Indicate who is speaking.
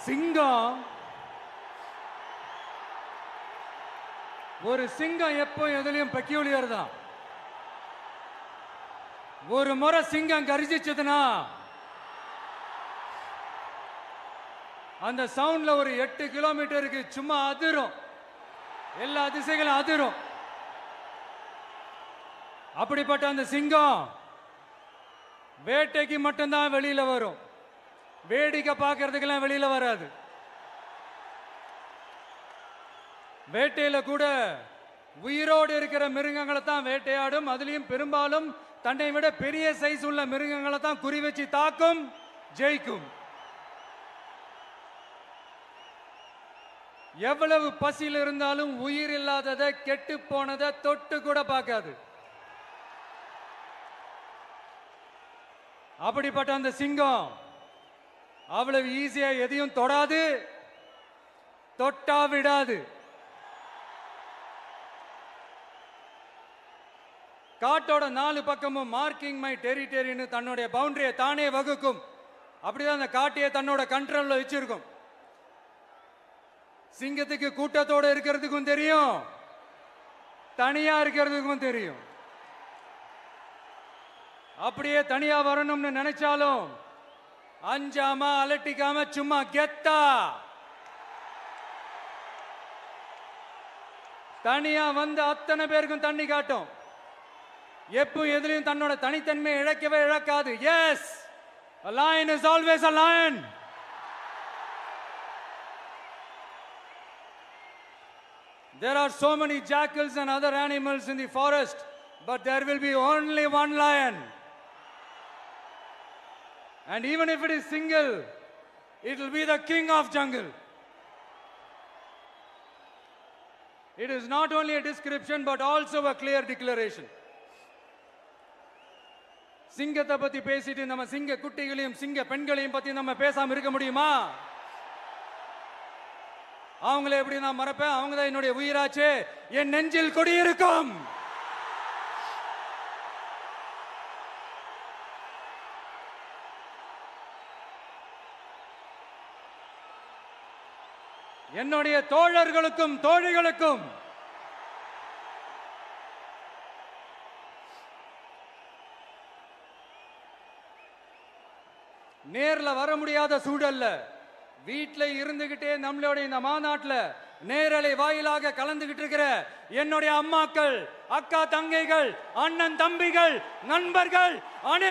Speaker 1: சிங்கம் ஒரு சிங்கம் எப்போ எதுலயும் பெக்யூலியர் தான். ஒரு முறை சிங்கம் கர்ஜிச்சதுன்னா அந்த சவுண்ட்ல ஒரு 8 கிலோமீட்டருக்கு சும்மா அதிரும், எல்லா திசைகளும் அதிரும். அப்படிப்பட்ட அந்த சிங்கம் வேட்டைக்கு மட்டும்தான் வெளியில வரும், வேடிக்கை பார்க்கறதுக்கெல்லாம் வெளியில வராது. வேட்டையில கூட உயிரோடு இருக்கிற மிருகங்களை தான் வேட்டையாடும். அதுலயும் பெரும்பாலும் தன்னை விட பெரிய சைஸ் உள்ள மிருகங்களை தான் குறி வச்சு தாக்கும், ஜெயிக்கும். எவ்வளவு பசியில் இருந்தாலும் உயிர் இல்லாததை, கெட்டு போனதை தொட்டு கூட பார்க்காது. அப்படிப்பட்ட அந்த சிங்கம் அவ்வளவு ஈஸியா எதையும் தொடாது, தொட்டா விடாது. காட்டோட 4 பக்கமும் மார்க்கிங் மை டெரிட்டரின்னு தன்னுடைய பவுண்டரியை தானே வகுக்கும். அப்படிதான் அந்த காட்டையை தன்னோட கண்ட்ரோல்ல வச்சிருக்கும். சிங்கத்துக்கு கூட்டத்தோட இருக்கிறதுக்கும் தெரியும், தனியா இருக்கிறதுக்கும் தெரியும். அப்படியே தனியா வரணும்னு நினைச்சாலும் அஞ்சாம அலட்டிக்காம சும்மா கெத்தா தனியா வந்து அத்தனை பேருக்கும் தண்ணி காட்டும். எப்போ எதிலையும் தன்னோட தனித்தன்மையை இழக்கவே இழக்காது. Yes, a lion is always a lion. There are so many jackals and other animals in the forest, but there will be only one lion. And even if it is single, it will be the king of jungle. It is not only a description but also a clear declaration. சிங்கத்தை பத்தி பேசிட்டு நம்ம சிங்க குட்டிகளையும் சிங்க பெண்களையும் பத்தி நம்ம பேசாம இருக்க முடியுமா? அவங்கள எப்படி நான் மறப்பேன்? அவங்க தான் என்னுடைய உயிராச்சே, என் நெஞ்சில் குடியிருக்கும். என்னுடைய தோழர்களுக்கும் தோழிகளுக்கும் நேர்ல வர முடியாத சூழல்ல வீட்டில் இருந்துகிட்டே நம்மளோட இந்த மாநாட்டில் நேரலை வாயிலாக கலந்துகிட்டு இருக்கிற என்னுடைய அம்மாக்கள், அக்கா தங்கைகள், அண்ணன் தம்பிகள், நண்பர்கள்